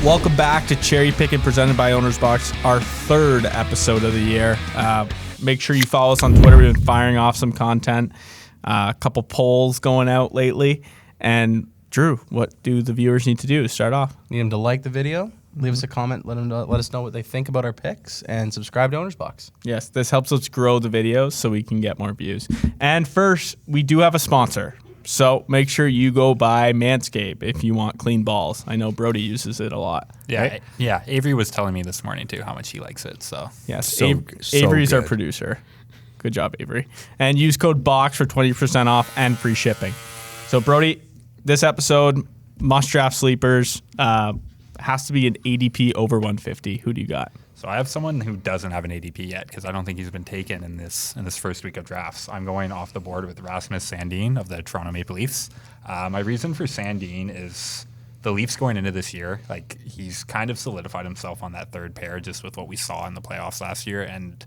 Welcome back to Cherry Pickin, presented by Owner's Box, our third episode of the year. Make sure you follow us on Twitter. We've been firing off some content, a couple polls going out lately. And Drew, what do the viewers need to do to start off? Need them to like the video, leave us a comment, let us know what they think about our picks, and subscribe to Owner's Box. Yes, this helps us grow the videos so we can get more views. And first, we do have a sponsor. So make sure you go buy Manscaped if you want clean balls. I know Brody uses it a lot. Yeah, right? yeah. Avery was telling me this morning too how much he likes it. So yes, So Avery's our good. producer. Good job, Avery. And use code BOX for 20% off and free shipping. So Brody, this episode must draft sleepers. Has to be an ADP over 150. Who do you got? So I have someone who doesn't have an ADP yet because I don't think he's been taken in this first week of drafts. I'm going off the board with Rasmus Sandin of the Toronto Maple Leafs. My reason for Sandin is the Leafs going into this year, like he's kind of solidified himself on that third pair just with what we saw in the playoffs last year. And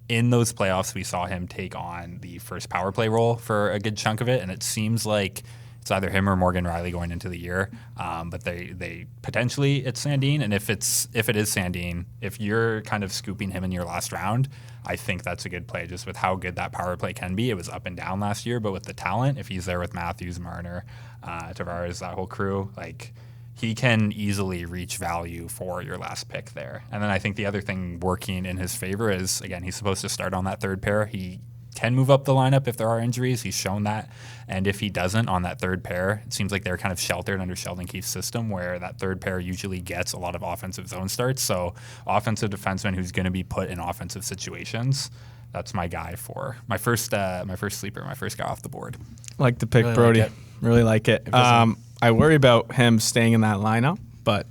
in those playoffs, we saw him take on the first power play role for a good chunk of it. And it seems like it's either him or Morgan Riley going into the year, but they potentially it's Sandin, and if it is Sandin, if you're kind of scooping him in your last round, I think that's a good play. Just with how good that power play can be, it was up and down last year, but with the talent, if he's there with Matthews, Marner, Tavares, that whole crew, like he can easily reach value for your last pick there. And then I think the other thing working in his favor is again he's supposed to start on that third pair. He can move up the lineup if there are injuries. He's shown that. And if he doesn't on that third pair, it seems like they're kind of sheltered under Sheldon Keefe's system where that third pair usually gets a lot of offensive zone starts. So offensive defenseman who's going to be put in offensive situations, that's my guy for my first sleeper, my first guy off the board. Like the pick, really Brody. Really like it. I worry about him staying in that lineup, but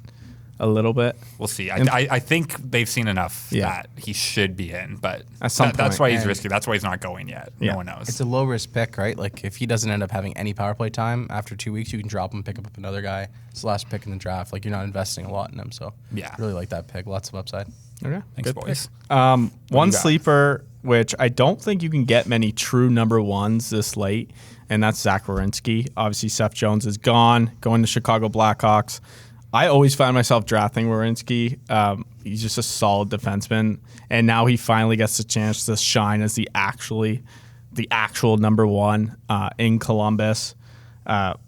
a little bit. We'll see. I think they've seen enough that he should be in, but that's why he's risky. That's why he's not going yet. Yeah. No one knows. It's a low risk pick, right? Like if he doesn't end up having any power play time after 2 weeks, you can drop him, pick up another guy. It's the last pick in the draft. Like you're not investing a lot in him, so yeah, really like that pick. Lots of upside. Okay, thanks, boys. One sleeper, which I don't think you can get many true number ones this late, and that's Zach Werenski. Obviously, Seth Jones is gone, going to Chicago Blackhawks. I always find myself drafting Werenski. He's just a solid defenseman, and now he finally gets the chance to shine as the actual number one in Columbus.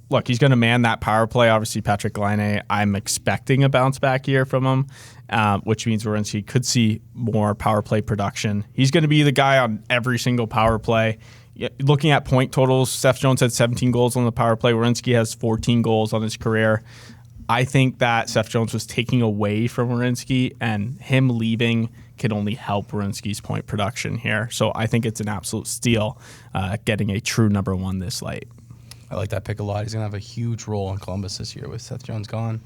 Look, he's going to man that power play. Obviously, Patrick Laine, I'm expecting a bounce back year from him, which means Werenski could see more power play production. He's going to be the guy on every single power play. Looking at point totals, Seth Jones had 17 goals on the power play. Werenski has 14 goals on his career. I think that Seth Jones was taking away from Werenski, and him leaving could only help Werenski's point production here. So I think it's an absolute steal getting a true number one this late. I like that pick a lot. He's going to have a huge role in Columbus this year with Seth Jones gone.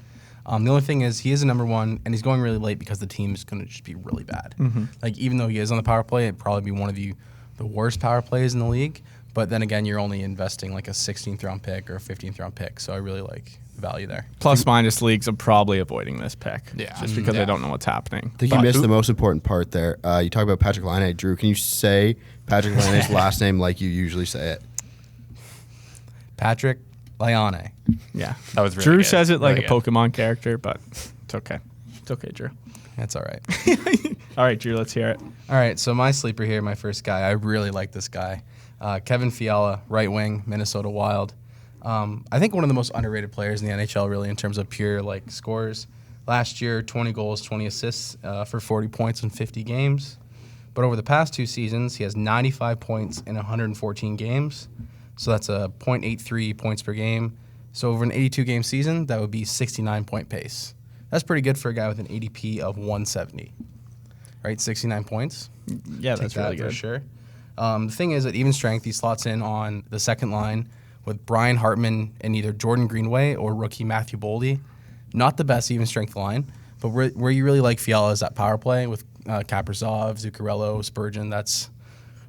The only thing is he is a number one, and he's going really late because the team is going to just be really bad. Mm-hmm. Like even though he is on the power play, it'd probably be one of the worst power plays in the league. But then again, you're only investing like a 16th round pick or a 15th round pick. So I really like the value there. Plus minus leagues, I'm probably avoiding this pick. Yeah. Just because I don't know what's happening. I think you missed the most important part there. You talk about Patrick Laine. Drew, can you say Patrick Laine's last name like you usually say it? Patrick Laine. Yeah. That was really Drew good. says it like really a Pokemon character, but it's okay. It's okay, Drew. That's all right. All right, Drew, let's hear it. All right, so my sleeper here, my first guy, I really like this guy. Kevin Fiala, right wing, Minnesota Wild. I think one of the most underrated players in the NHL, really, in terms of pure like scores. Last year, 20 goals, 20 assists for 40 points in 50 games. But over the past 2 seasons, he has 95 points in 114 games. So that's a .83 points per game. So over an 82-game season, that would be 69-point pace. That's pretty good for a guy with an ADP of 170. Right, 69 points. Yeah, that's really good. For sure. The thing is, at even strength, he slots in on the second line with Brian Hartman and either Jordan Greenway or rookie Matthew Boldy. Not the best even strength line, but where you really like Fiala is that power play with Kaprizov, Zuccarello, Spurgeon. That's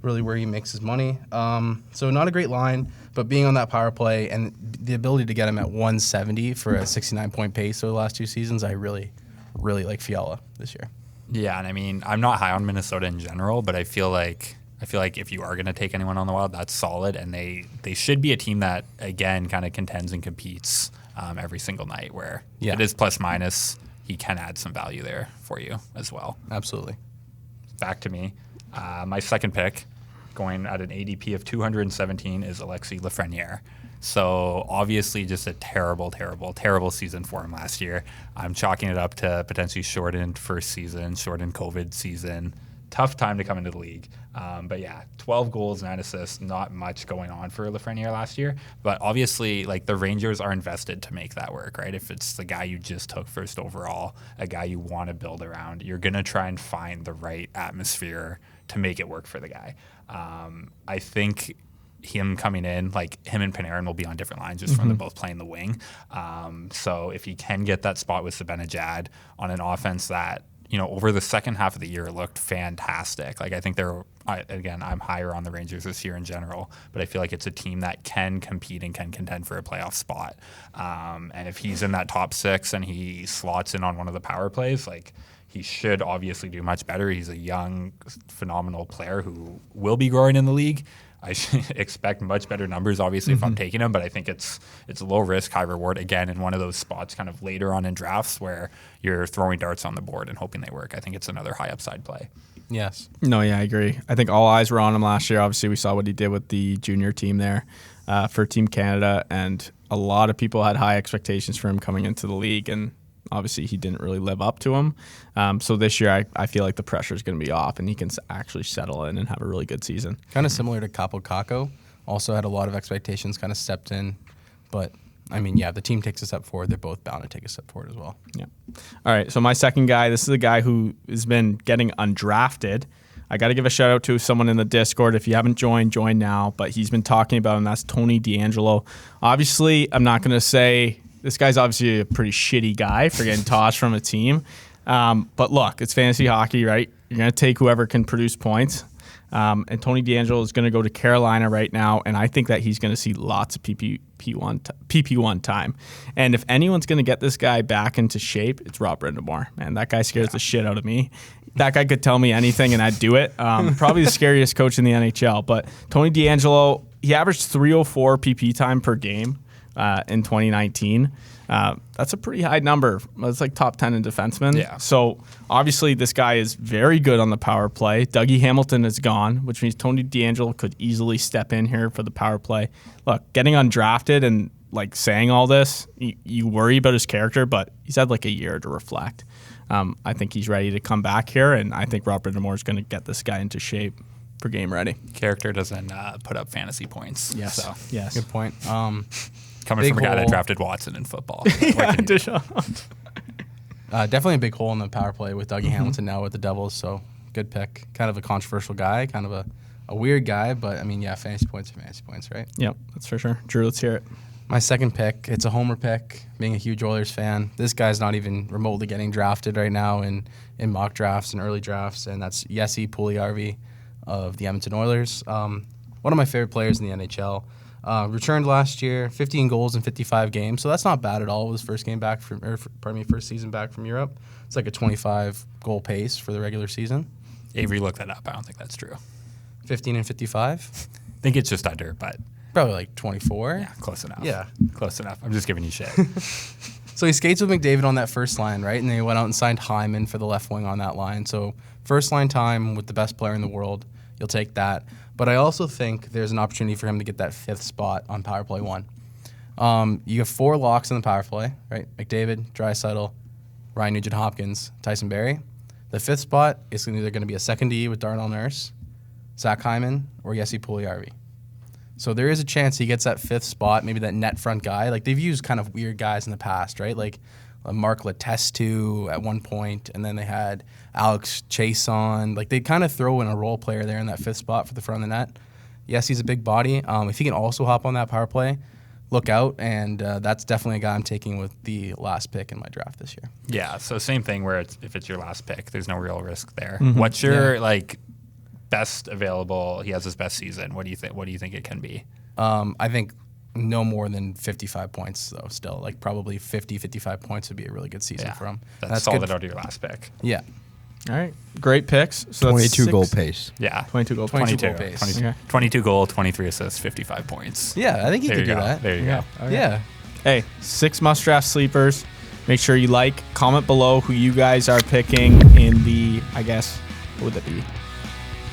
really where he makes his money. So not a great line, but being on that power play and the ability to get him at 170 for a 69-point pace over the last 2 seasons, I really, really like Fiala this year. Yeah, and I mean, I'm not high on Minnesota in general, but I feel like if you are going to take anyone on the Wild, that's solid, and they should be a team that, again, kind of contends and competes every single night, where it is plus minus he can add some value there for you as well. Absolutely. Back to me. My second pick, going at an ADP of 217, is Alexis Lafreniere. So obviously just a terrible, terrible, terrible season for him last year. I'm chalking it up to potentially shortened first season, shortened COVID season. Tough time to come into the league. But yeah, 12 goals, 9 assists, not much going on for Lafreniere last year. But obviously, like, the Rangers are invested to make that work, right? If it's the guy you just took first overall, a guy you want to build around, you're going to try and find the right atmosphere to make it work for the guy. I think him coming in, like, him and Panarin will be on different lines just from them both playing the wing. So if he can get that spot with Zibanejad on an offense that, you know, over the second half of the year looked fantastic. Like, I think I'm higher on the Rangers this year in general, but I feel like it's a team that can compete and can contend for a playoff spot. And if he's in that top 6 and he slots in on one of the power plays, like, he should obviously do much better. He's a young, phenomenal player who will be growing in the league. I should expect much better numbers, obviously, if I'm taking him, but I think it's low risk, high reward, again, in one of those spots kind of later on in drafts where you're throwing darts on the board and hoping they work. I think it's another high upside play. Yes. No, yeah, I agree. I think all eyes were on him last year. Obviously, we saw what he did with the junior team there for Team Canada, and a lot of people had high expectations for him coming into the league, and obviously he didn't really live up to him. So this year I feel like the pressure is going to be off and he can actually settle in and have a really good season. Kind of similar to Capo Caco. Also had a lot of expectations, kind of stepped in. But, I mean, yeah, the team takes a step forward. They're both bound to take a step forward as well. Yeah. All right, so my second guy, this is a guy who has been getting undrafted. I got to give a shout out to someone in the Discord. If you haven't joined, join now. But he's been talking about him. That's Tony DeAngelo. Obviously, I'm not going to say... This guy's obviously a pretty shitty guy for getting tossed from a team. But look, it's fantasy hockey, right? You're going to take whoever can produce points. And Tony DeAngelo is going to go to Carolina right now, and I think that he's going to see lots of PP1 time. And if anyone's going to get this guy back into shape, it's Rob Brindamore. Man, that guy scares the shit out of me. That guy could tell me anything, and I'd do it. Probably the scariest coach in the NHL. But Tony DeAngelo, he averaged 304 PP time per game. In 2019. That's a pretty high number. It's like top 10 in defensemen. Yeah. So obviously this guy is very good on the power play. Dougie Hamilton is gone, which means Tony DeAngelo could easily step in here for the power play. Look, getting undrafted and like saying all this, you worry about his character, but he's had like a year to reflect. I think he's ready to come back here, and I think Rob Brindamore is going to get this guy into shape for game ready. Character doesn't put up fantasy points. Yes. So. Yes. Good point. Coming Big from a guy that hole. drafted Watson in football. Definitely a big hole in the power play with Dougie Hamilton now with the Devils, so good pick. Kind of a controversial guy, kind of a weird guy, but, I mean, yeah, fantasy points are fantasy points, right? Yep, that's for sure. Drew, let's hear it. My second pick, it's a homer pick, being a huge Oilers fan. This guy's not even remotely getting drafted right now in mock drafts and early drafts, and that's Jesse Puljujarvi of the Edmonton Oilers. One of my favorite players in the NHL. Returned last year, 15 goals in 55 games, so that's not bad at all. It was first season back from Europe. It's like a 25 goal pace for the regular season. Avery looked that up. I don't think that's true. 15 and 55. I think it's just under, but Probably like 24. yeah, close enough. Yeah. Close enough. I'm just giving you shit. So he skates with McDavid on that first line, right? And they went out and signed Hyman for the left wing on that line. So first line time with the best player in the world, you'll take that. But I also think there's an opportunity for him to get that 5th spot on power play 1. You have 4 locks in the power play, right? McDavid, Draisaitl, Ryan Nugent-Hopkins, Tyson Barrie. The 5th spot is either going to be a second D with Darnell Nurse, Zach Hyman, or Jesse Puljujarvi. So there is a chance he gets that 5th spot, maybe that net front guy. Like, they've used kind of weird guys in the past, right? Like Mark Letestu at one point, and then they had Alex Chason. Like, they kind of throw in a role player there in that 5th spot for the front of the net. Yes, he's a big body. If he can also hop on that power play, look out, and that's definitely a guy I'm taking with the last pick in my draft this year. Yeah, so same thing where if it's your last pick, there's no real risk there. What's your best available? He has his best season. What do you think it can be? I think no more than 55 points, though, still. Like, probably 50, 55 points would be a really good season for him. That's solid out of your last pick. Yeah. All right, great picks. So 22 goal pace. Yeah. 22 goal. 22 goal pace. 22 goal, 23 assists, 55 points. Yeah, I think he could do that. There you go. Yeah. Hey, 6 must-draft sleepers. Make sure you like, comment below who you guys are picking in the, I guess, what would that be?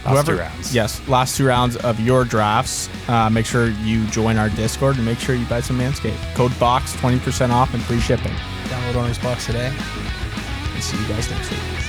Last 2 rounds. Yes, last 2 rounds of your drafts. Make sure you join our Discord and make sure you buy some Manscaped. Code BOX, 20% off and free shipping. Download Owner's Box today. And see you guys next week.